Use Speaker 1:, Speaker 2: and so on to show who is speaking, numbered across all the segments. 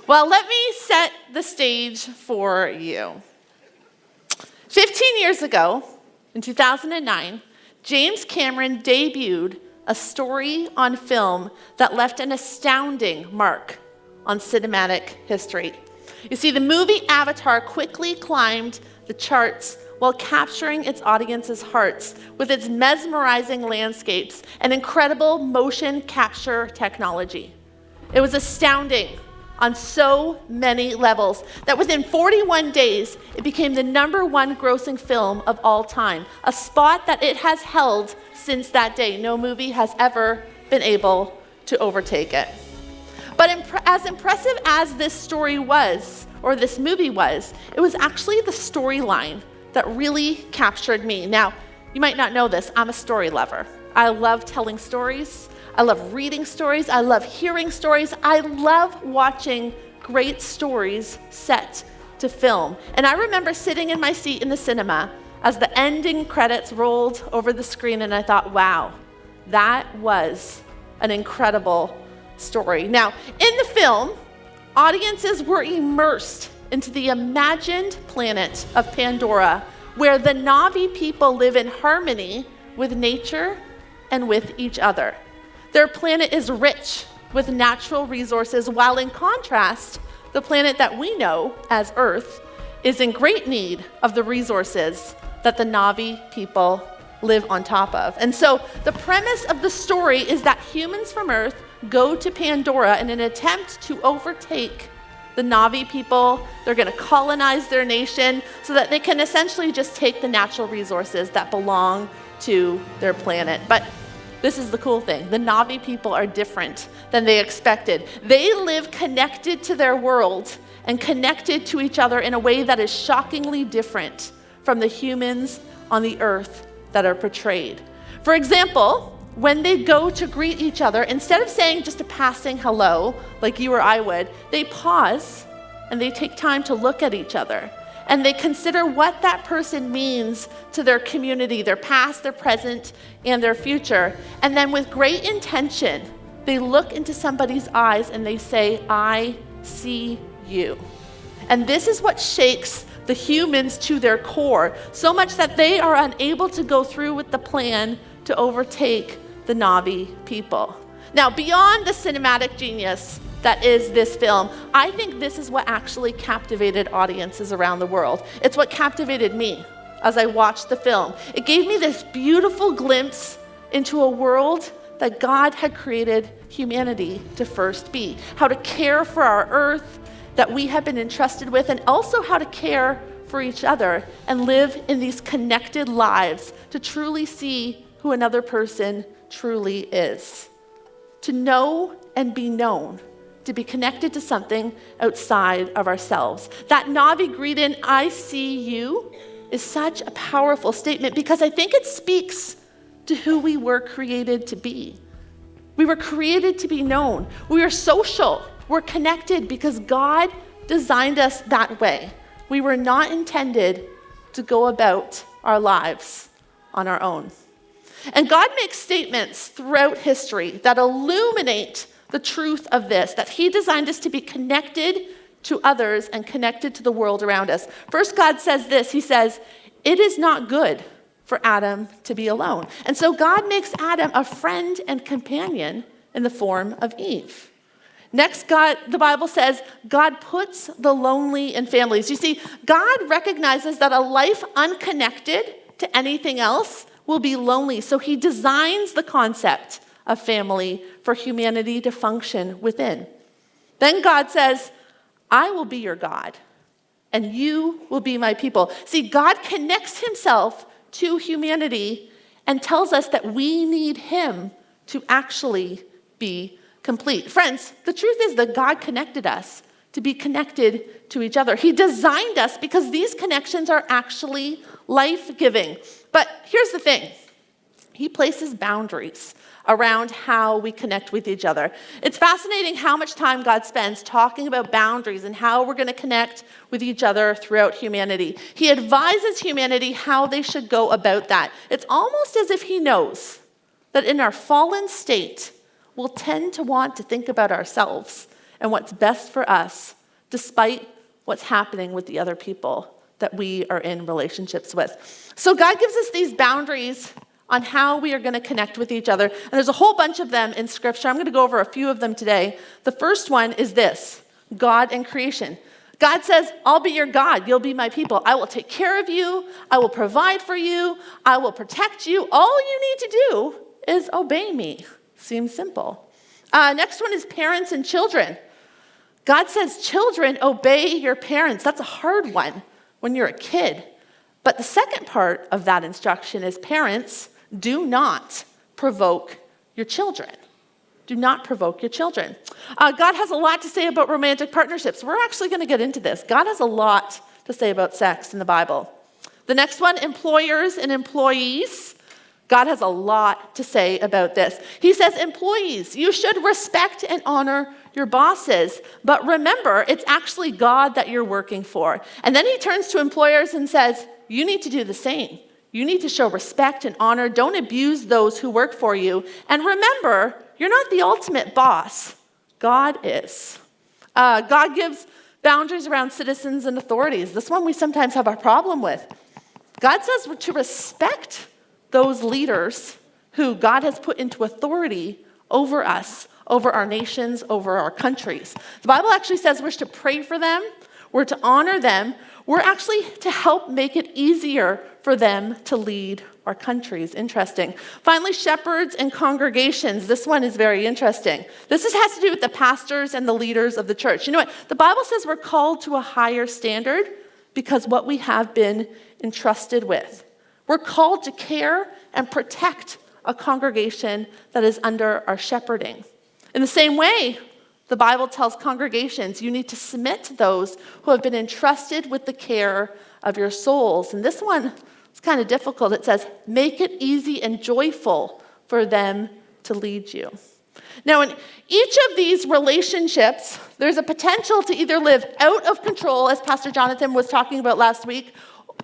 Speaker 1: Well, let me set the stage for you. 15 years ago, in 2009, James Cameron debuted a story on film that left an astounding mark on cinematic history. You see, the movie Avatar quickly climbed the charts while capturing its audience's hearts with its mesmerizing landscapes and incredible motion capture technology. It was astounding on so many levels that within 41 days, it became the #1 grossing film of all time, a spot that it has held since that day. No movie has ever been able to overtake it. But as impressive as this story was, or this movie was, it was actually the storyline that really captured me. Now, you might not know this, I'm a story lover. I love telling stories. I love reading stories. I love hearing stories. I love watching great stories set to film. And I remember sitting in my seat in the cinema as the ending credits rolled over the screen, and I thought, wow, that was an incredible story. Now, in the film, audiences were immersed into the imagined planet of Pandora, where the Na'vi people live in harmony with nature and with each other. Their planet is rich with natural resources, while in contrast, the planet that we know as Earth is in great need of the resources that the Na'vi people live on top of. And so the premise of the story is that humans from Earth go to Pandora in an attempt to overtake the Na'vi people. They're going to colonize their nation so that they can essentially just take the natural resources that belong to their planet. But this is the cool thing. The Na'vi people are different than they expected. They live connected to their world and connected to each other in a way that is shockingly different from the humans on the earth that are portrayed. For example, when they go to greet each other, instead of saying just a passing hello, like you or I would, they pause and they take time to look at each other. And they consider what that person means to their community, their past, their present, and their future. And then with great intention, they look into somebody's eyes and they say, I see you. And this is what shakes the humans to their core, so much that they are unable to go through with the plan to overtake the Na'vi people. Now, beyond the cinematic genius that is this film, I think this is what actually captivated audiences around the world. It's what captivated me as I watched the film. It gave me this beautiful glimpse into a world that God had created humanity to first be, how to care for our earth that we have been entrusted with, and also how to care for each other and live in these connected lives to truly see who another person truly is. To know and be known, to be connected to something outside of ourselves. That Na'vi greeting, I see you, is such a powerful statement because I think it speaks to who we were created to be. We were created to be known. We are social. We're connected because God designed us that way. We were not intended to go about our lives on our own. And God makes statements throughout history that illuminate the truth of this, that he designed us to be connected to others and connected to the world around us. First, God says this, he says, it is not good for Adam to be alone. And so God makes Adam a friend and companion in the form of Eve. Next, the Bible says, God puts the lonely in families. You see, God recognizes that a life unconnected to anything else will be lonely. So he designs the concept of family for humanity to function within. Then God says, I will be your God, and you will be my people. See, God connects himself to humanity and tells us that we need him to actually be complete. Friends, the truth is that God connected us to be connected to each other. He designed us because these connections are actually life-giving. But here's the thing. He places boundaries around how we connect with each other. It's fascinating how much time God spends talking about boundaries and how we're going to connect with each other throughout humanity. He advises humanity how they should go about that. It's almost as if he knows that in our fallen state, we'll tend to want to think about ourselves and what's best for us, despite what's happening with the other people that we are in relationships with. So God gives us these boundaries on how we are going to connect with each other. And there's a whole bunch of them in Scripture. I'm going to go over a few of them today. The first one is this: God and creation. God says, I'll be your God. You'll be my people. I will take care of you. I will provide for you. I will protect you. All you need to do is obey me. Seems simple. Next one is parents and children. God says, children, obey your parents. That's a hard one when you're a kid. But the second part of that instruction is, parents, do not provoke your children. Do not provoke your children. God has a lot to say about romantic partnerships. We're actually going to get into this. God has a lot to say about sex in the Bible. The next one, employers and employees. God has a lot to say about this. He says, employees, you should respect and honor your bosses, but remember, it's actually God that you're working for. And then he turns to employers and says, you need to do the same. You need to show respect and honor. Don't abuse those who work for you. And remember, you're not the ultimate boss. God is. God gives boundaries around citizens and authorities. This one we sometimes have a problem with. God says we're to respect those leaders who God has put into authority over us, over our nations, over our countries. The Bible actually says we're to pray for them, we're to honor them, we're actually to help make it easier for them to lead our countries. Interesting. Finally, shepherds and congregations. This one is very interesting. This has to do with the pastors and the leaders of the church. You know what? The Bible says we're called to a higher standard because what we have been entrusted with. We're called to care and protect a congregation that is under our shepherding. In the same way, the Bible tells congregations you need to submit to those who have been entrusted with the care of your souls. And this one is kind of difficult. It says, make it easy and joyful for them to lead you. Now, in each of these relationships, there's a potential to either live out of control, as Pastor Jonathan was talking about last week,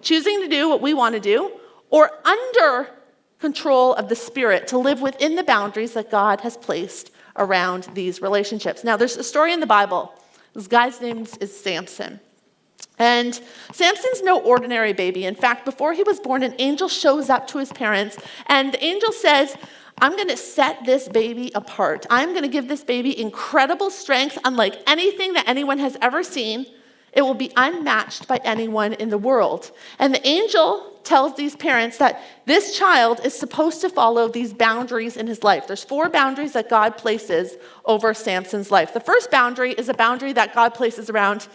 Speaker 1: choosing to do what we want to do, or under control of the Spirit, to live within the boundaries that God has placed around these relationships. Now, there's a story in the Bible. This guy's name is Samson. And Samson's no ordinary baby. In fact, before he was born, an angel shows up to his parents, and the angel says, I'm going to set this baby apart. I'm going to give this baby incredible strength, unlike anything that anyone has ever seen. It will be unmatched by anyone in the world. And the angel tells these parents that this child is supposed to follow these boundaries in his life. There's 4 boundaries that God places over Samson's life. The first boundary is a boundary that God places around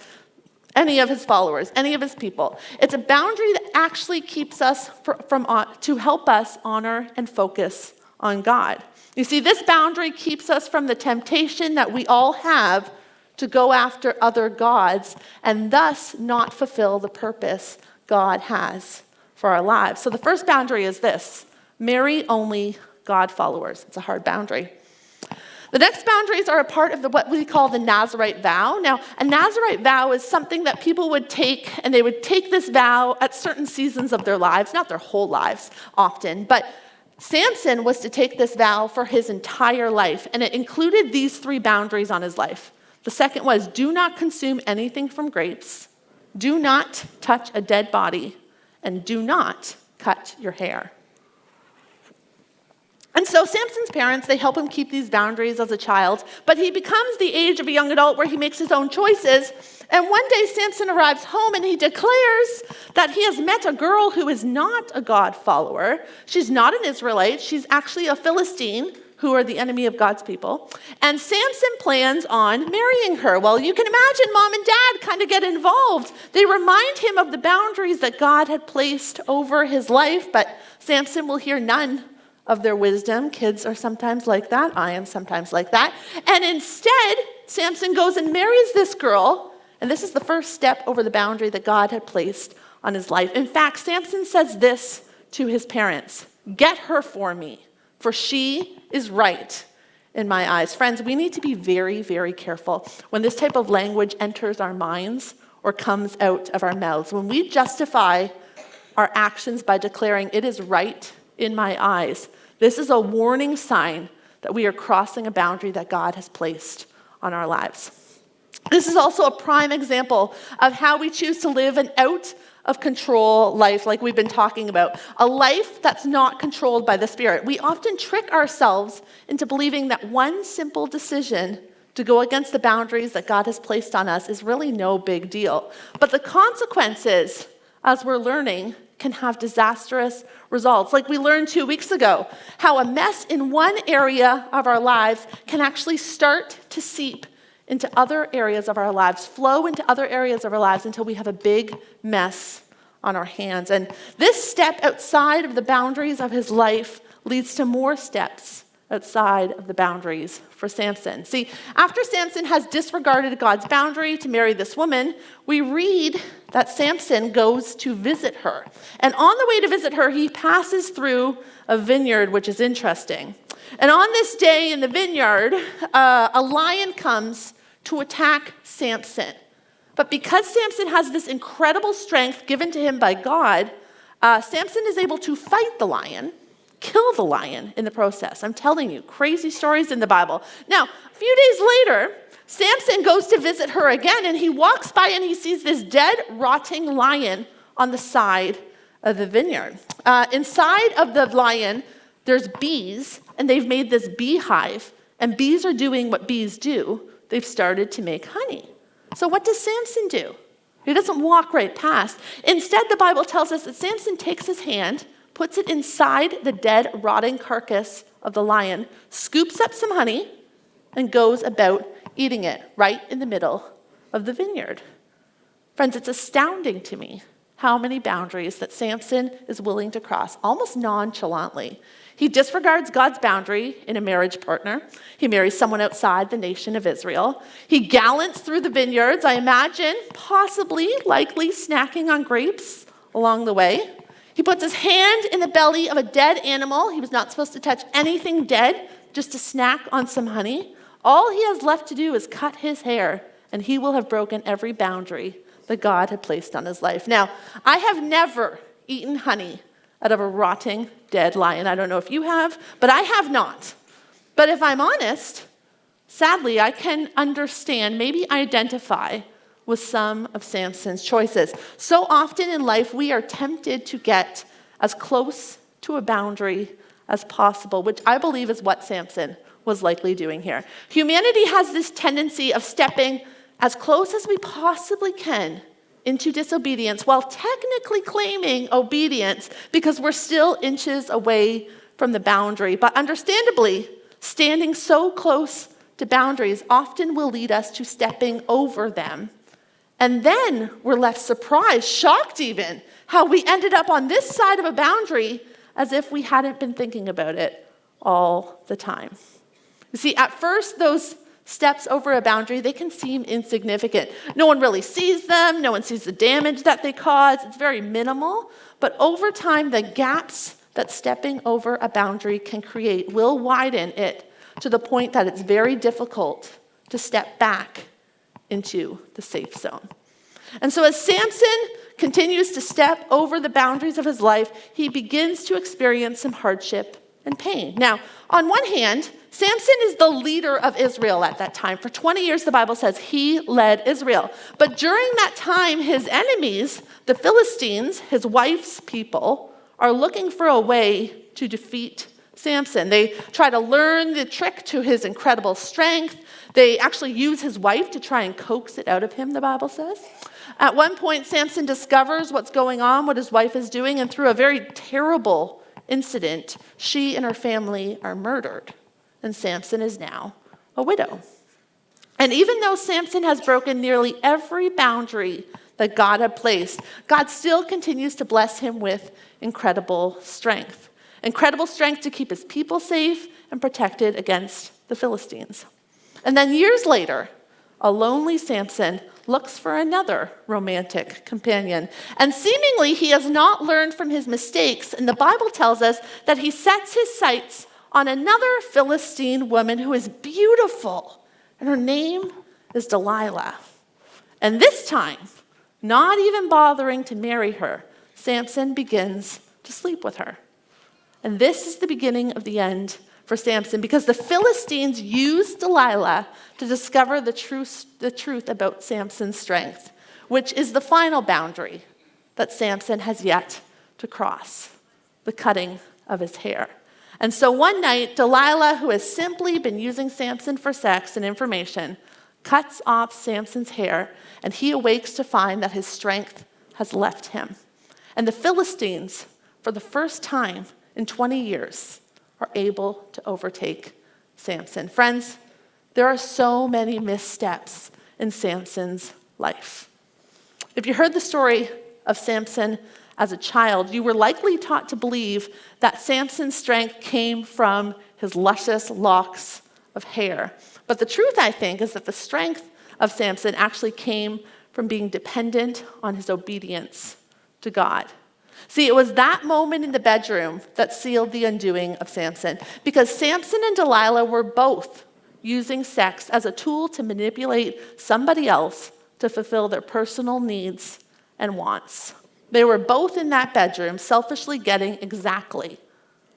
Speaker 1: any of his followers, any of his people. It's a boundary that actually keeps us to help us honor and focus on God. You see, this boundary keeps us from the temptation that we all have to go after other gods and thus not fulfill the purpose God has for our lives. So the first boundary is this: marry only God followers. It's a hard boundary. The next boundaries are a part of what we call the Nazirite vow. Now, a Nazirite vow is something that people would take, and they would take this vow at certain seasons of their lives, not their whole lives often, but Samson was to take this vow for his entire life, and it included these 3 boundaries on his life. The second was, do not consume anything from grapes, do not touch a dead body, and do not cut your hair. And so Samson's parents, they help him keep these boundaries as a child, but he becomes the age of a young adult where he makes his own choices. And one day Samson arrives home and he declares that he has met a girl who is not a God follower. She's not an Israelite. She's actually a Philistine, who are the enemy of God's people. And Samson plans on marrying her. Well, you can imagine mom and dad kind of get involved. They remind him of the boundaries that God had placed over his life, but Samson will hear none of their wisdom. Kids are sometimes like that. I am sometimes like that. And instead, Samson goes and marries this girl, and this is the first step over the boundary that God had placed on his life. In fact, Samson says this to his parents: get her for me, for she is right in my eyes. Friends, we need to be very, very careful when this type of language enters our minds or comes out of our mouths. When we justify our actions by declaring it is right in my eyes, this is a warning sign that we are crossing a boundary that God has placed on our lives. This is also a prime example of how we choose to live an out of control life, like we've been talking about. A life that's not controlled by the Spirit. We often trick ourselves into believing that one simple decision to go against the boundaries that God has placed on us is really no big deal. But the consequences, as we're learning, can have disastrous results. Like we learned 2 weeks ago, how a mess in one area of our lives can actually start to seep into other areas of our lives, flow into other areas of our lives until we have a big mess on our hands. And this step outside of the boundaries of his life leads to more steps outside of the boundaries for Samson. See, after Samson has disregarded God's boundary to marry this woman, we read that Samson goes to visit her. And on the way to visit her, he passes through a vineyard, which is interesting. And on this day in the vineyard, a lion comes to attack Samson. But because Samson has this incredible strength given to him by God, Samson is able to fight the lion, kill the lion in the process. I'm telling you, crazy stories in the Bible. Now, a few days later, Samson goes to visit her again, and he walks by and he sees this dead, rotting lion on the side of the vineyard. Inside of the lion, there's bees, and they've made this beehive, and bees are doing what bees do. They've started to make honey. So what does Samson do? He doesn't walk right past. Instead, the Bible tells us that Samson takes his hand, puts it inside the dead, rotting carcass of the lion, scoops up some honey, and goes about eating it right in the middle of the vineyard. Friends, it's astounding to me how many boundaries that Samson is willing to cross, almost nonchalantly. He disregards God's boundary in a marriage partner. He marries someone outside the nation of Israel. He gallants through the vineyards, I imagine, possibly, likely snacking on grapes along the way. He puts his hand in the belly of a dead animal. He was not supposed to touch anything dead, just to snack on some honey. All he has left to do is cut his hair, and he will have broken every boundary that God had placed on his life. Now, I have never eaten honey out of a rotting dead lion. I don't know if you have, but I have not. But if I'm honest, sadly, I can understand, maybe identify with some of Samson's choices. So often in life, we are tempted to get as close to a boundary as possible, which I believe is what Samson was likely doing here. Humanity has this tendency of stepping as close as we possibly can into disobedience while technically claiming obedience because we're still inches away from the boundary. But understandably, standing so close to boundaries often will lead us to stepping over them. And then we're left surprised, shocked even, how we ended up on this side of a boundary as if we hadn't been thinking about it all the time. You see, at first, those steps over a boundary, they can seem insignificant. No one really sees them. No one sees the damage that they cause. It's very minimal. But over time, the gaps that stepping over a boundary can create will widen it to the point that it's very difficult to step back into the safe zone. And so as Samson continues to step over the boundaries of his life, he begins to experience some hardship and pain. Now, on one hand, Samson is the leader of Israel at that time. For 20 years, the Bible says he led Israel. But during that time, his enemies, the Philistines, his wife's people, are looking for a way to defeat Samson. They try to learn the trick to his incredible strength. They actually use his wife to try and coax it out of him, the Bible says. At one point, Samson discovers what's going on, what his wife is doing, and through a very terrible incident, she and her family are murdered. And Samson is now a widow. And even though Samson has broken nearly every boundary that God had placed, God still continues to bless him with incredible strength. Incredible strength to keep his people safe and protected against the Philistines. And then years later, a lonely Samson looks for another romantic companion. And seemingly he has not learned from his mistakes. And the Bible tells us that he sets his sights on another Philistine woman who is beautiful. And her name is Delilah. And this time, not even bothering to marry her, Samson begins to sleep with her. And this is the beginning of the end for Samson because the Philistines used Delilah to discover the truth about Samson's strength, which is the final boundary that Samson has yet to cross, the cutting of his hair. And so one night, Delilah, who has simply been using Samson for sex and information, cuts off Samson's hair, and he awakes to find that his strength has left him. And the Philistines, for the first time in 20 years, are able to overtake Samson. Friends, there are so many missteps in Samson's life. If you heard the story of Samson as a child, you were likely taught to believe that Samson's strength came from his luscious locks of hair. But the truth, I think, is that the strength of Samson actually came from being dependent on his obedience to God. See, it was that moment in the bedroom that sealed the undoing of Samson, because Samson and Delilah were both using sex as a tool to manipulate somebody else to fulfill their personal needs and wants. They were both in that bedroom selfishly getting exactly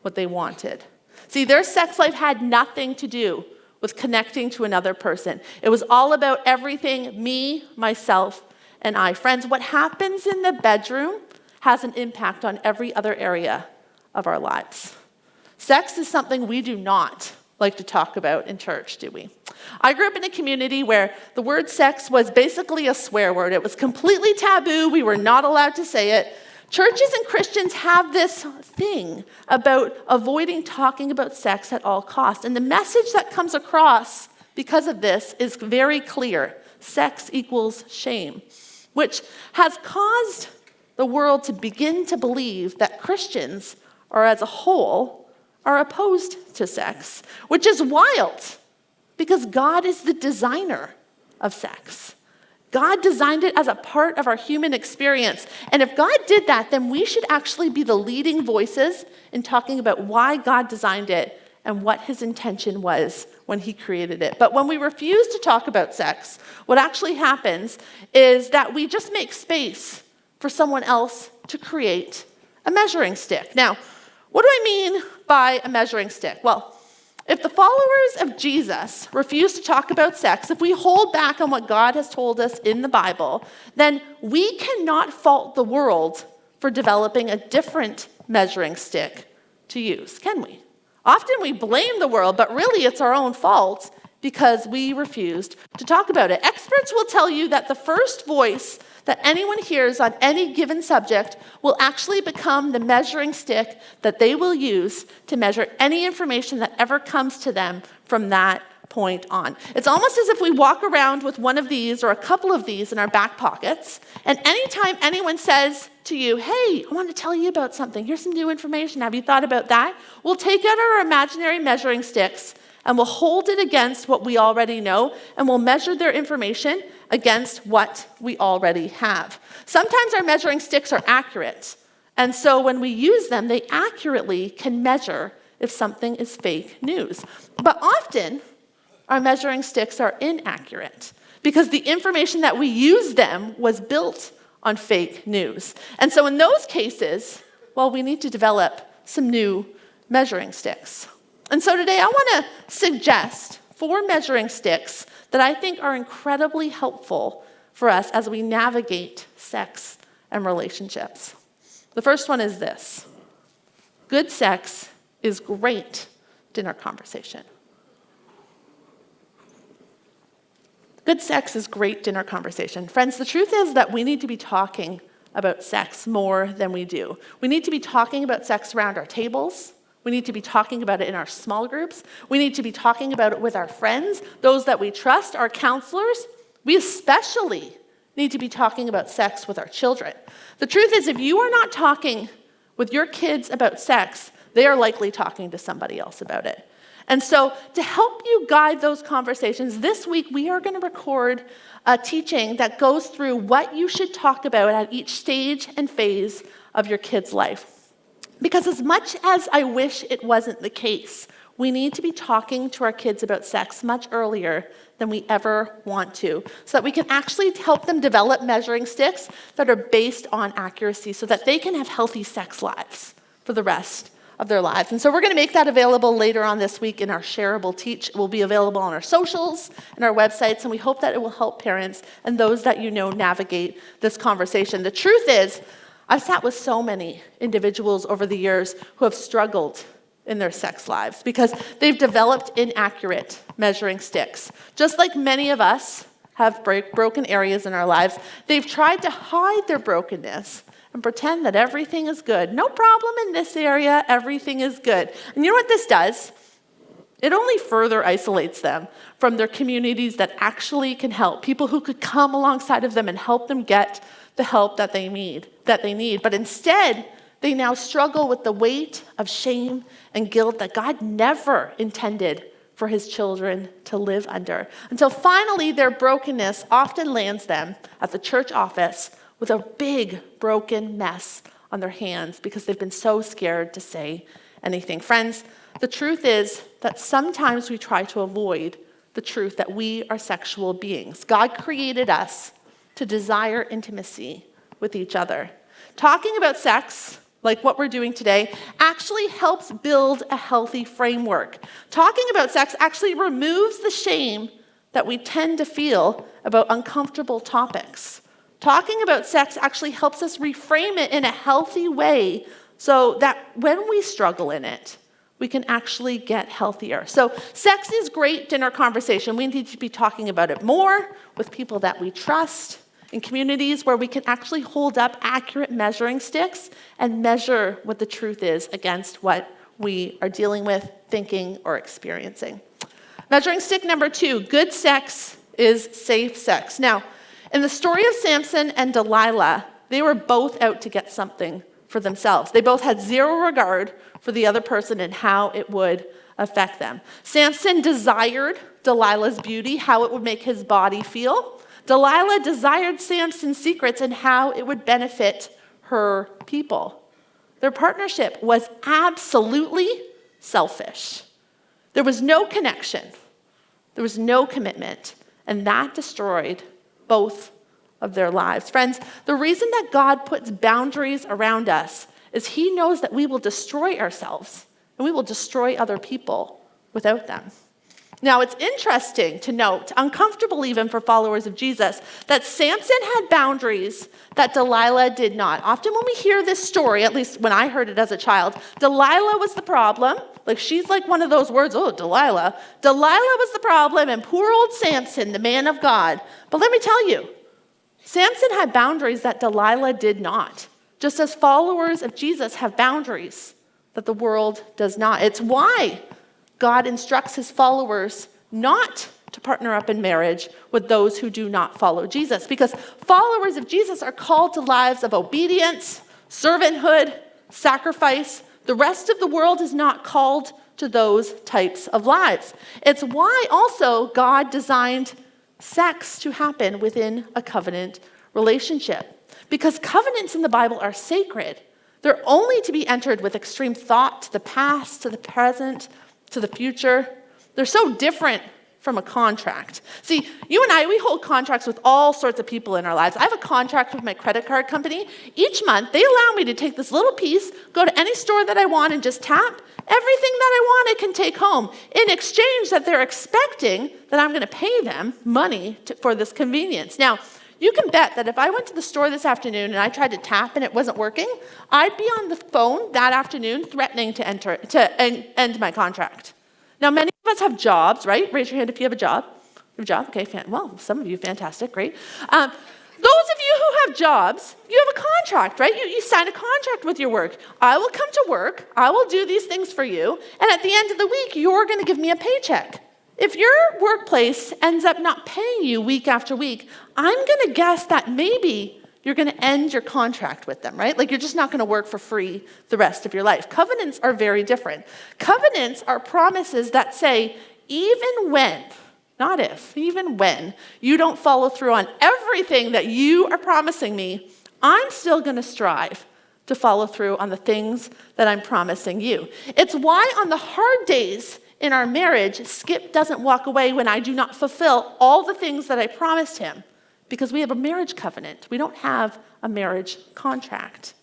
Speaker 1: what they wanted. See, their sex life had nothing to do with connecting to another person. It was all about everything me, myself, and I. Friends, what happens in the bedroom has an impact on every other area of our lives. Sex is something we do not like to talk about in church, do we? I grew up in a community where the word sex was basically a swear word. It was completely taboo. We were not allowed to say it. Churches and Christians have this thing about avoiding talking about sex at all costs. And the message that comes across because of this is very clear. Sex equals shame, which has caused the world to begin to believe that Christians, or as a whole, are opposed to sex, which is wild because God is the designer of sex. God designed it as a part of our human experience. And if God did that, then we should actually be the leading voices in talking about why God designed it and what his intention was when he created it. But when we refuse to talk about sex, what actually happens is that we just make space for someone else to create a measuring stick. Now, what do I mean by a measuring stick? Well, if the followers of Jesus refuse to talk about sex, if we hold back on what God has told us in the Bible, then we cannot fault the world for developing a different measuring stick to use, can we? Often we blame the world, but really it's our own fault because we refused to talk about it. Experts will tell you that the first voice that anyone hears on any given subject will actually become the measuring stick that they will use to measure any information that ever comes to them from that point on. It's almost as if we walk around with one of these or a couple of these in our back pockets, and anytime anyone says to you, hey, I want to tell you about something, here's some new information, have you thought about that? We'll take out our imaginary measuring sticks and we'll hold it against what we already know, and we'll measure their information against what we already have. Sometimes our measuring sticks are accurate, and so when we use them, they accurately can measure if something is fake news. But often, our measuring sticks are inaccurate because the information that we use them was built on fake news. And so in those cases, well, we need to develop some new measuring sticks. And so today I want to suggest 4 measuring sticks that I think are incredibly helpful for us as we navigate sex and relationships. The first one is this: good sex is great dinner conversation. Good sex is great dinner conversation. Friends, the truth is that we need to be talking about sex more than we do. We need to be talking about sex around our tables. We need to be talking about it in our small groups. We need to be talking about it with our friends, those that we trust, our counselors. We especially need to be talking about sex with our children. The truth is, if you are not talking with your kids about sex, they are likely talking to somebody else about it. And so to help you guide those conversations, this week we are going to record a teaching that goes through what you should talk about at each stage and phase of your kid's life. Because as much as I wish it wasn't the case, we need to be talking to our kids about sex much earlier than we ever want to, so that we can actually help them develop measuring sticks that are based on accuracy so that they can have healthy sex lives for the rest of their lives. And so we're going to make that available later on this week in our shareable teach. It will be available on our socials and our websites, and we hope that it will help parents and those that you know navigate this conversation. The truth is, I've sat with so many individuals over the years who have struggled in their sex lives because they've developed inaccurate measuring sticks. Just like many of us have broken areas in our lives, they've tried to hide their brokenness and pretend that everything is good. No problem in this area, everything is good. And you know what this does? It only further isolates them from their communities that actually can help, people who could come alongside of them and help them get the help that they need. But instead, they now struggle with the weight of shame and guilt that God never intended for his children to live under. Until finally, their brokenness often lands them at the church office with a big broken mess on their hands because they've been so scared to say anything. Friends, the truth is that sometimes we try to avoid the truth that we are sexual beings. God created us to desire intimacy with each other. Talking about sex, like what we're doing today, actually helps build a healthy framework. Talking about sex actually removes the shame that we tend to feel about uncomfortable topics. Talking about sex actually helps us reframe it in a healthy way so that when we struggle in it, we can actually get healthier. So sex is great dinner conversation. We need to be talking about it more with people that we trust, in communities where we can actually hold up accurate measuring sticks and measure what the truth is against what we are dealing with, thinking, or experiencing. Measuring stick number 2, good sex is safe sex. Now, in the story of Samson and Delilah, they were both out to get something for themselves. They both had zero regard for the other person and how it would affect them. Samson desired Delilah's beauty, how it would make his body feel. Delilah desired Samson's secrets and how it would benefit her people. Their partnership was absolutely selfish. There was no connection. There was no commitment. And that destroyed both of their lives. Friends, the reason that God puts boundaries around us is he knows that we will destroy ourselves and we will destroy other people without them. Now, it's interesting to note, uncomfortable even for followers of Jesus, that Samson had boundaries that Delilah did not. Often when we hear this story, at least when I heard it as a child, Delilah was the problem. Like, she's like one of those words, oh, Delilah. Delilah was the problem, and poor old Samson, the man of God. But let me tell you, Samson had boundaries that Delilah did not. Just as followers of Jesus have boundaries that the world does not. It's why God instructs his followers not to partner up in marriage with those who do not follow Jesus, because followers of Jesus are called to lives of obedience, servanthood, sacrifice. The rest of the world is not called to those types of lives. It's why also God designed sex to happen within a covenant relationship, because covenants in the Bible are sacred. They're only to be entered with extreme thought to the past, to the present, to the future. They're so different from a contract. See, you and I, we hold contracts with all sorts of people in our lives. I have a contract with my credit card company. Each month, they allow me to take this little piece, go to any store that I want, and just tap. Everything that I want, I can take home. In exchange, that they're expecting that I'm going to pay them money for this convenience. Now, you can bet that if I went to the store this afternoon and I tried to tap and it wasn't working, I'd be on the phone that afternoon threatening to end my contract. Now, many of us have jobs, right? Raise your hand if you have a job. You have a job? Okay, well, some of you, fantastic, great. Those of you who have jobs, you have a contract, right? You sign a contract with your work. I will come to work, I will do these things for you, and at the end of the week, you're going to give me a paycheck. If your workplace ends up not paying you week after week, I'm going to guess that maybe you're going to end your contract with them, right? Like, you're just not going to work for free the rest of your life. Covenants are very different. Covenants are promises that say, even when, not if, even when you don't follow through on everything that you are promising me, I'm still going to strive to follow through on the things that I'm promising you. It's why on the hard days in our marriage, Skip doesn't walk away when I do not fulfill all the things that I promised him, because we have a marriage covenant. We don't have a marriage contract.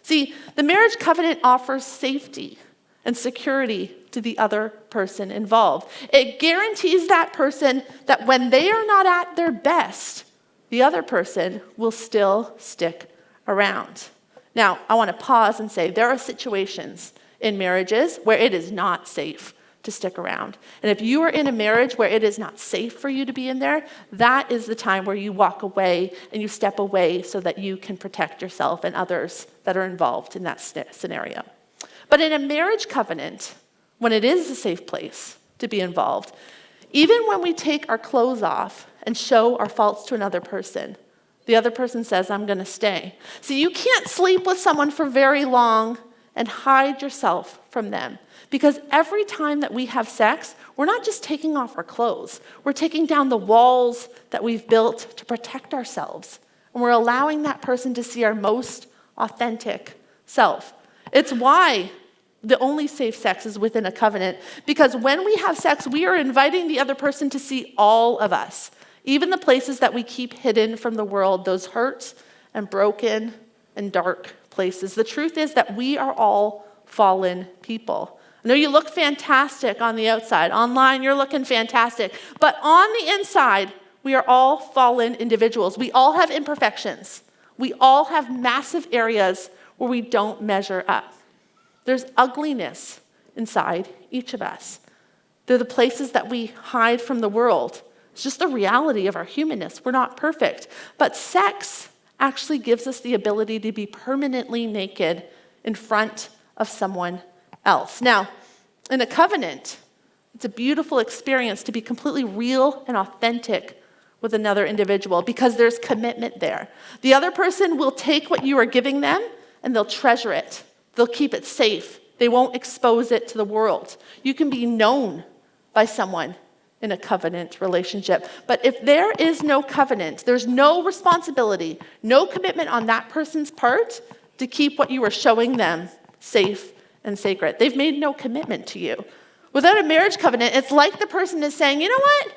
Speaker 1: See, the marriage covenant offers safety and security to the other person involved. It guarantees that person that when they are not at their best, the other person will still stick around. Now, I want to pause and say there are situations in marriages where it is not safe to stick around. And if you are in a marriage where it is not safe for you to be in there, that is the time where you walk away and you step away so that you can protect yourself and others that are involved in that scenario. But in a marriage covenant, when it is a safe place to be involved, even when we take our clothes off and show our faults to another person, the other person says, I'm going to stay. So you can't sleep with someone for very long and hide yourself from them. Because every time that we have sex, we're not just taking off our clothes. We're taking down the walls that we've built to protect ourselves. And we're allowing that person to see our most authentic self. It's why the only safe sex is within a covenant. Because when we have sex, we are inviting the other person to see all of us. Even the places that we keep hidden from the world, those hurt and broken and dark places. The truth is that we are all fallen people. I know you look fantastic on the outside. Online, you're looking fantastic. But on the inside, we are all fallen individuals. We all have imperfections. We all have massive areas where we don't measure up. There's ugliness inside each of us. They're the places that we hide from the world. It's just the reality of our humanness. We're not perfect. But sex actually gives us the ability to be permanently naked in front of someone else. Now, in a covenant, it's a beautiful experience to be completely real and authentic with another individual because there's commitment there. The other person will take what you are giving them and they'll treasure it. They'll keep it safe. They won't expose it to the world. You can be known by someone in a covenant relationship. But if there is no covenant, there's no responsibility, no commitment on that person's part to keep what you are showing them safe and sacred. They've made no commitment to you. Without a marriage covenant, it's like the person is saying, you know what?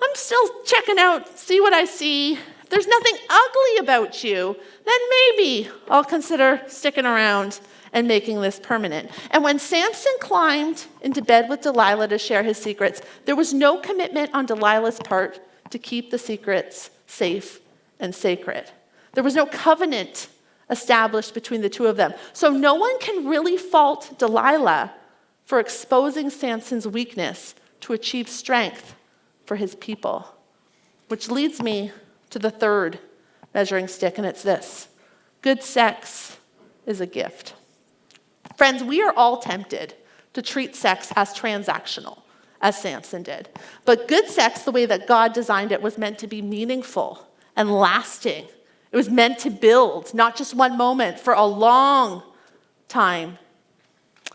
Speaker 1: I'm still checking out, see what I see. If there's nothing ugly about you, then maybe I'll consider sticking around and making this permanent. And when Samson climbed into bed with Delilah to share his secrets, there was no commitment on Delilah's part to keep the secrets safe and sacred. There was no covenant established between the two of them. So no one can really fault Delilah for exposing Samson's weakness to achieve strength for his people. Which leads me to the third measuring stick, and it's this: good sex is a gift. Friends, we are all tempted to treat sex as transactional, as Samson did. But good sex, the way that God designed it, was meant to be meaningful and lasting. It was meant to build, not just one moment, for a long time.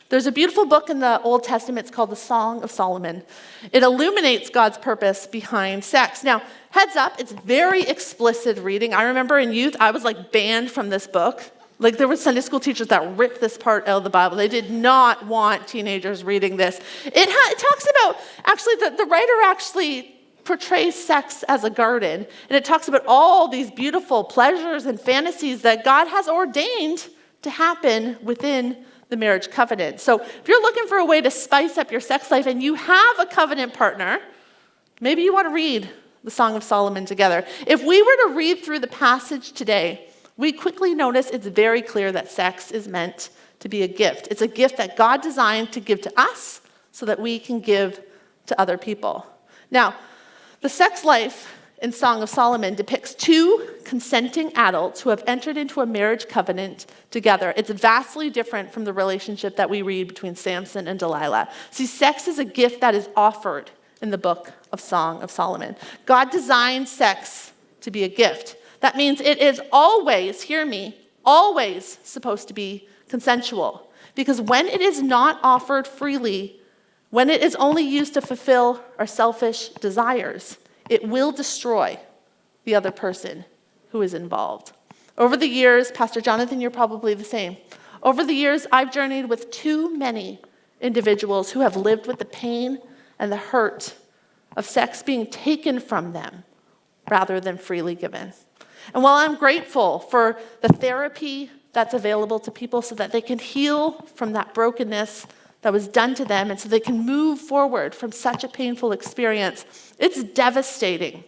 Speaker 1: There's a beautiful book in the Old Testament. It's called the Song of Solomon. It illuminates God's purpose behind sex. Now, heads up, it's very explicit reading. I remember in youth, I was banned from this book. There were Sunday school teachers that ripped this part out of the Bible. They did not want teenagers reading this. It talks about, actually, the writer actually portrays sex as a garden. And it talks about all these beautiful pleasures and fantasies that God has ordained to happen within the marriage covenant. So if you're looking for a way to spice up your sex life and you have a covenant partner, maybe you want to read the Song of Solomon together. If we were to read through the passage today, we quickly notice it's very clear that sex is meant to be a gift. It's a gift that God designed to give to us so that we can give to other people. Now, the sex life in Song of Solomon depicts two consenting adults who have entered into a marriage covenant together. It's vastly different from the relationship that we read between Samson and Delilah. See, sex is a gift that is offered in the book of Song of Solomon. God designed sex to be a gift. That means it is always, hear me, always supposed to be consensual. Because when it is not offered freely, when it is only used to fulfill our selfish desires, it will destroy the other person who is involved. Over the years, Pastor Jonathan, you're probably the same. Over the years, I've journeyed with too many individuals who have lived with the pain and the hurt of sex being taken from them rather than freely given. And while I'm grateful for the therapy that's available to people so that they can heal from that brokenness that was done to them, and so they can move forward from such a painful experience. It's devastating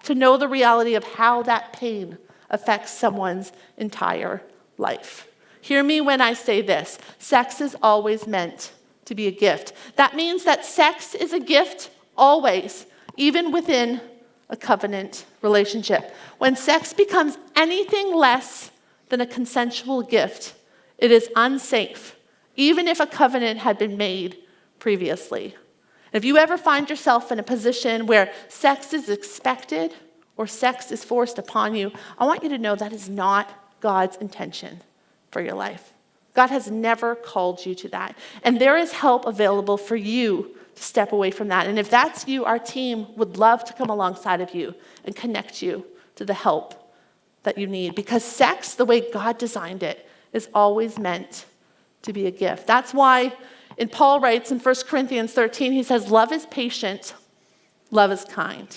Speaker 1: to know the reality of how that pain affects someone's entire life. Hear me when I say this. Sex is always meant to be a gift. That means that sex is a gift always, even within a covenant relationship. When sex becomes anything less than a consensual gift, it is unsafe, even if a covenant had been made previously. If you ever find yourself in a position where sex is expected or sex is forced upon you, I want you to know that is not God's intention for your life. God has never called you to that. And there is help available for you to step away from that. And if that's you, our team would love to come alongside of you and connect you to the help that you need. Because sex, the way God designed it, is always meant to be a gift. That's why Paul writes in 1 Corinthians 13, he says, love is patient, love is kind.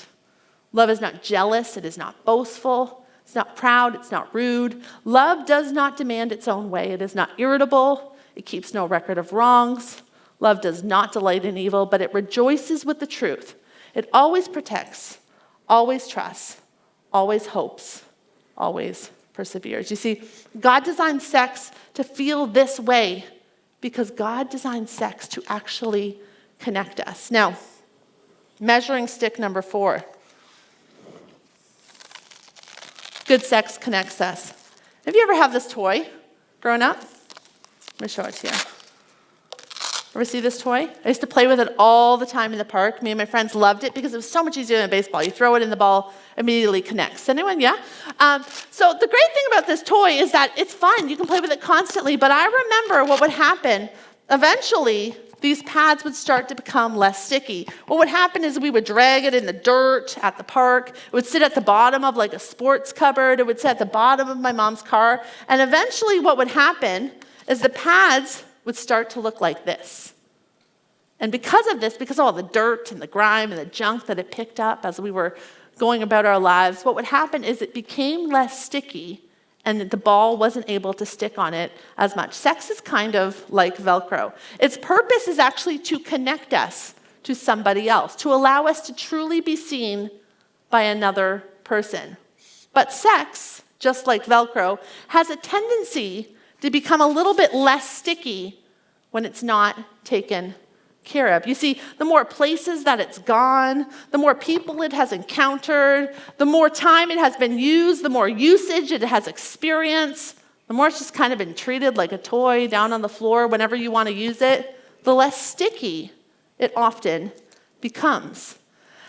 Speaker 1: Love is not jealous, it is not boastful, it's not proud, it's not rude. Love does not demand its own way, it is not irritable, it keeps no record of wrongs. Love does not delight in evil, but it rejoices with the truth. It always protects, always trusts, always hopes, always perseveres. You see, God designed sex to feel this way because God designed sex to actually connect us. Now, measuring stick number 4. Good sex connects us. Have you ever had this toy growing up? Let me show it to you. Ever see this toy? I used to play with it all the time in the park. Me and my friends loved it because it was so much easier than baseball. You throw it in the ball, immediately connects. Anyone? Yeah? So the great thing about this toy is that it's fun. You can play with it constantly. But I remember what would happen. Eventually, these pads would start to become less sticky. What would happen is we would drag it in the dirt at the park. It would sit at the bottom of like a sports cupboard. It would sit at the bottom of my mom's car. And eventually what would happen is the pads would start to look like this. And because of this, because of all the dirt and the grime and the junk that it picked up as we were going about our lives, what would happen is it became less sticky and the ball wasn't able to stick on it as much. Sex is kind of like Velcro. Its purpose is actually to connect us to somebody else, to allow us to truly be seen by another person. But sex, just like Velcro, has a tendency to become a little bit less sticky when it's not taken care of. You see, the more places that it's gone, the more people it has encountered, the more time it has been used, the more usage it has experienced, the more it's just kind of been treated like a toy down on the floor whenever you want to use it, the less sticky it often becomes.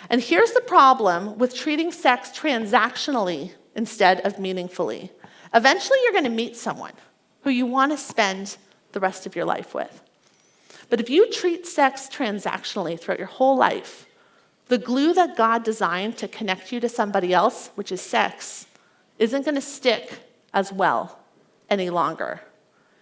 Speaker 1: And here's the problem with treating sex transactionally instead of meaningfully. Eventually, you're going to meet someone who you want to spend the rest of your life with. But if you treat sex transactionally throughout your whole life, the glue that God designed to connect you to somebody else, which is sex, isn't going to stick as well any longer.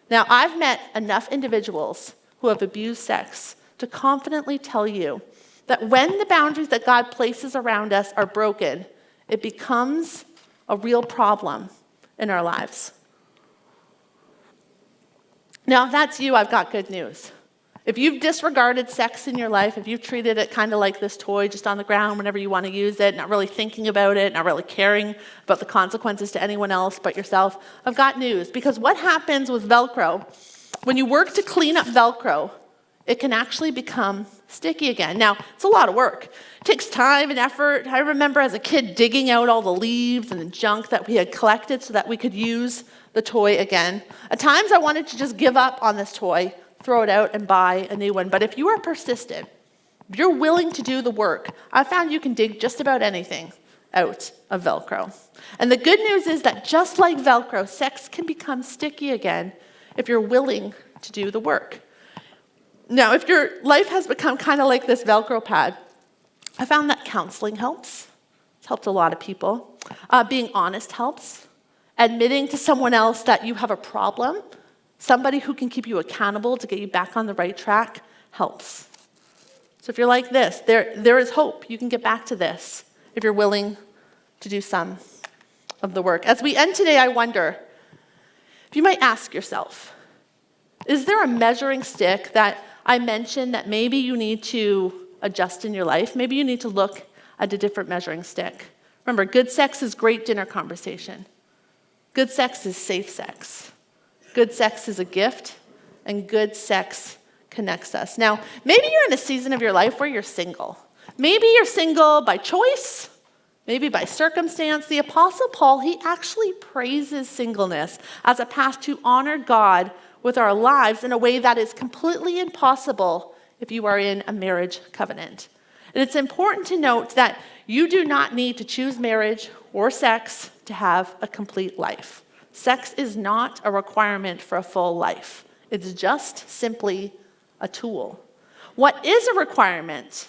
Speaker 1: Now, I've met enough individuals who have abused sex to confidently tell you that when the boundaries that God places around us are broken, it becomes a real problem in our lives. Now, if that's you, I've got good news. If you've disregarded sex in your life, if you've treated it kind of like this toy just on the ground whenever you want to use it, not really thinking about it, not really caring about the consequences to anyone else but yourself, I've got news. Because what happens with Velcro, when you work to clean up Velcro, it can actually become sticky again. Now, it's a lot of work. It takes time and effort. I remember as a kid digging out all the leaves and the junk that we had collected so that we could use the toy again. At times, I wanted to just give up on this toy, throw it out, and buy a new one. But if you are persistent, if you're willing to do the work, I found you can dig just about anything out of Velcro. And the good news is that just like Velcro, sex can become sticky again if you're willing to do the work. Now, if your life has become kind of like this Velcro pad, I found that counseling helps. It's helped a lot of people. Being honest helps. Admitting to someone else that you have a problem, somebody who can keep you accountable to get you back on the right track, helps. So if you're like this, there is hope. You can get back to this if you're willing to do some of the work. As we end today, I wonder if you might ask yourself, is there a measuring stick that I mentioned that maybe you need to adjust in your life. Maybe you need to look at a different measuring stick. Remember, good sex is great dinner conversation. Good sex is safe sex. Good sex is a gift, and good sex connects us. Now, maybe you're in a season of your life where you're single. Maybe you're single by choice, maybe by circumstance. The Apostle Paul, he actually praises singleness as a path to honor God with our lives in a way that is completely impossible if you are in a marriage covenant. And it's important to note that you do not need to choose marriage or sex to have a complete life. Sex is not a requirement for a full life. It's just simply a tool. What is a requirement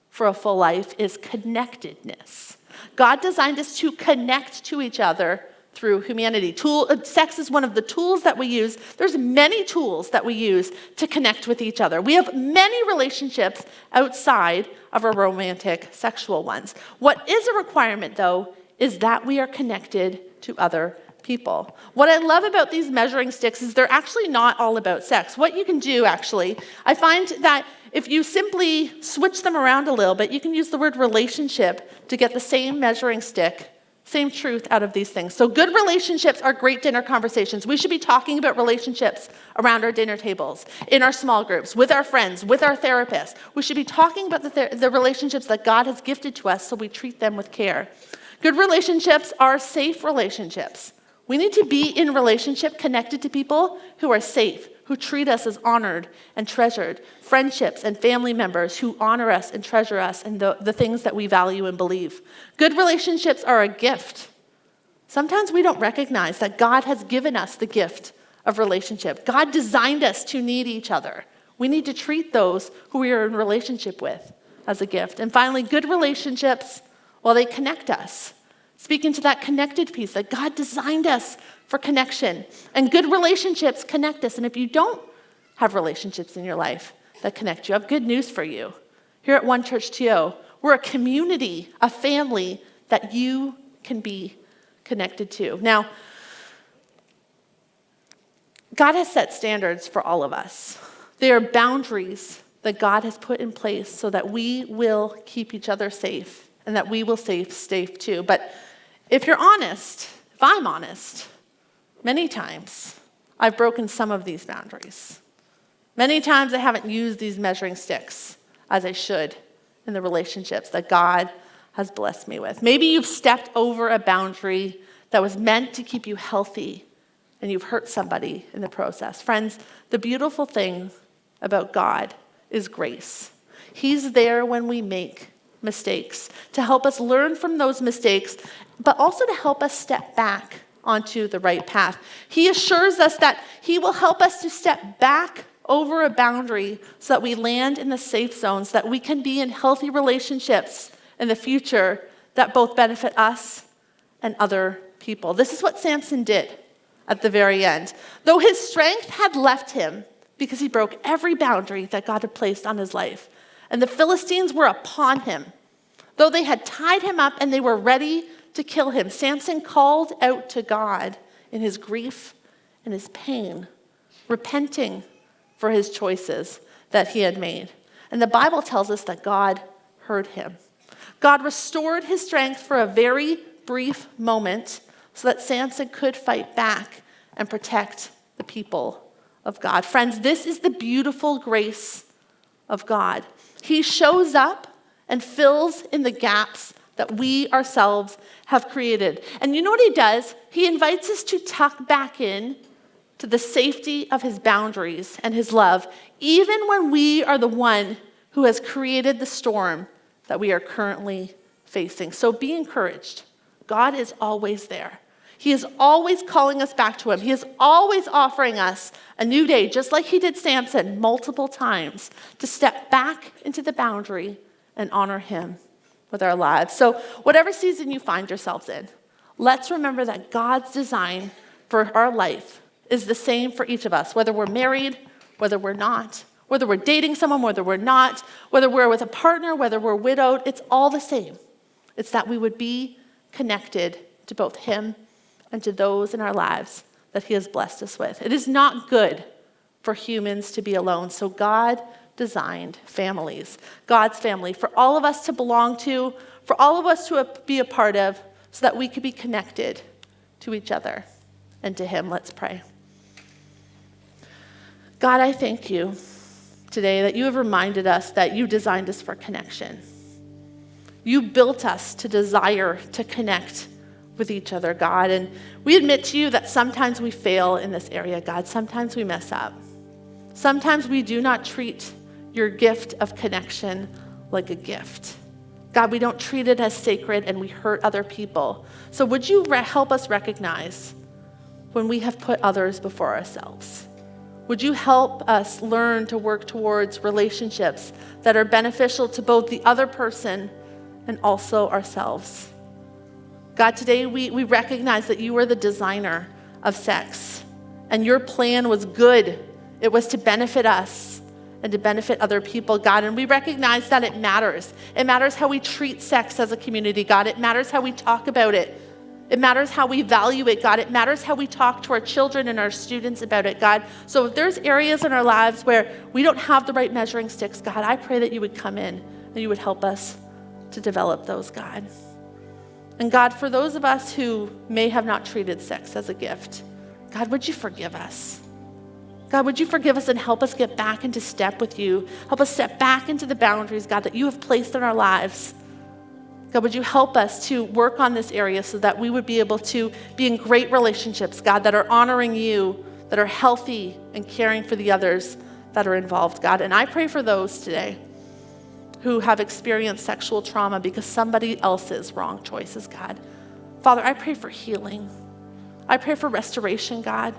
Speaker 1: for a full life is connectedness. God designed us to connect to each other through humanity. Sex is one of the tools that we use. There's many tools that we use to connect with each other. We have many relationships outside of our romantic sexual ones. What is a requirement, though, is that we are connected to other people. What I love about these measuring sticks is they're actually not all about sex. What you can do, actually, I find that if you simply switch them around a little bit, you can use the word relationship to get the same measuring stick, same truth out of these things. So good relationships are great dinner conversations. We should be talking about relationships around our dinner tables, in our small groups, with our friends, with our therapists. We should be talking about the relationships that God has gifted to us so we treat them with care. Good relationships are safe relationships. We need to be in relationship connected to people who are safe, who treat us as honored and treasured, friendships and family members who honor us and treasure us and the things that we value and believe. Good relationships are a gift. Sometimes we don't recognize that God has given us the gift of relationship. God designed us to need each other. We need to treat those who we are in relationship with as a gift. And finally, good relationships, well, they connect us. Speaking to that connected piece, that God designed us for connection. And good relationships connect us. And if you don't have relationships in your life that connect you, I have good news for you. Here at One Church TO, we're a community, a family that you can be connected to. Now, God has set standards for all of us. They are boundaries that God has put in place so that we will keep each other safe and that we will stay safe too. But if you're honest, if I'm honest, many times I've broken some of these boundaries. Many times I haven't used these measuring sticks as I should in the relationships that God has blessed me with. Maybe you've stepped over a boundary that was meant to keep you healthy and you've hurt somebody in the process. Friends, the beautiful thing about God is grace. He's there when we make mistakes to help us learn from those mistakes, but also to help us step back onto the right path. He assures us that he will help us to step back over a boundary so that we land in the safe zones, that we can be in healthy relationships in the future that both benefit us and other people. This is what Samson did at the very end. Though his strength had left him because he broke every boundary that God had placed on his life, and the Philistines were upon him, though they had tied him up and they were ready to kill him, Samson called out to God in his grief and his pain, repenting for his choices that he had made. And the Bible tells us that God heard him. God restored his strength for a very brief moment so that Samson could fight back and protect the people of God. Friends, this is the beautiful grace of God. He shows up and fills in the gaps that we ourselves have created. And you know what he does? He invites us to tuck back in to the safety of his boundaries and his love, even when we are the one who has created the storm that we are currently facing. So be encouraged. God is always there. He is always calling us back to him. He is always offering us a new day, just like he did Samson multiple times, to step back into the boundary and honor him with our lives. So whatever season you find yourselves in, let's remember that God's design for our life is the same for each of us, whether we're married, whether we're not, whether we're dating someone, whether we're not, whether we're with a partner, whether we're widowed, it's all the same. It's that we would be connected to both him and to those in our lives that he has blessed us with. It is not good for humans to be alone, so God God-designed families, God's family, for all of us to belong to, for all of us to be a part of, so that we could be connected to each other and to him. Let's pray. God, I thank you today that you have reminded us that you designed us for connection. You built us to desire to connect with each other, God. And we admit to you that sometimes we fail in this area, God. Sometimes we mess up. Sometimes we do not treat your gift of connection like a gift. God, we don't treat it as sacred and we hurt other people. So would you help us recognize when we have put others before ourselves? Would you help us learn to work towards relationships that are beneficial to both the other person and also ourselves? God, today we recognize that you are the designer of sex, and your plan was good. It was to benefit us and to benefit other people, God, and we recognize that it matters. It matters how we treat sex as a community, God. It matters how we talk about it. It matters how we value it, God. It matters how we talk to our children and our students about it, God. So if there's areas in our lives where we don't have the right measuring sticks, God, I pray that you would come in and you would help us to develop those, God. And God, for those of us who may have not treated sex as a gift, God, would you forgive us? God, would you forgive us and help us get back into step with you? Help us step back into the boundaries, God, that you have placed in our lives. God, would you help us to work on this area so that we would be able to be in great relationships, God, that are honoring you, that are healthy and caring for the others that are involved, God. And I pray for those today who have experienced sexual trauma because somebody else's wrong choices, God. Father, I pray for healing. I pray for restoration, God.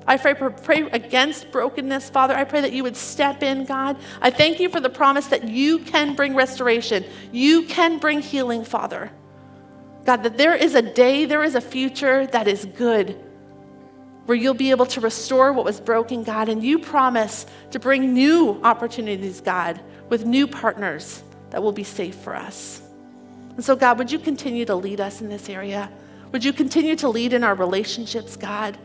Speaker 1: I pray against brokenness, Father. I pray that you would step in, God. I thank you for the promise that you can bring restoration. You can bring healing, Father. God, that there is a day, there is a future that is good, where you'll be able to restore what was broken, God, and you promise to bring new opportunities, God, with new partners that will be safe for us. And so, God, would you continue to lead us in this area? Would you continue to lead in our relationships, God?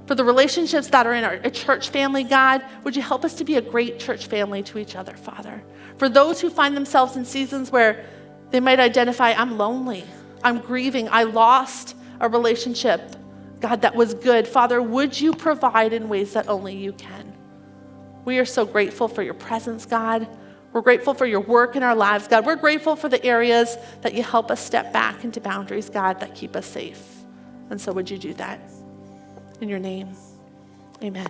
Speaker 1: For the relationships that are in our church family, God, would you help us to be a great church family to each other, Father? For those who find themselves in seasons where they might identify, I'm lonely, I'm grieving, I lost a relationship, God, that was good. Father, would you provide in ways that only you can? We are so grateful for your presence, God. We're grateful for your work in our lives, God. We're grateful for the areas that you help us step back into boundaries, God, that keep us safe. And so would you do that? In your name, amen.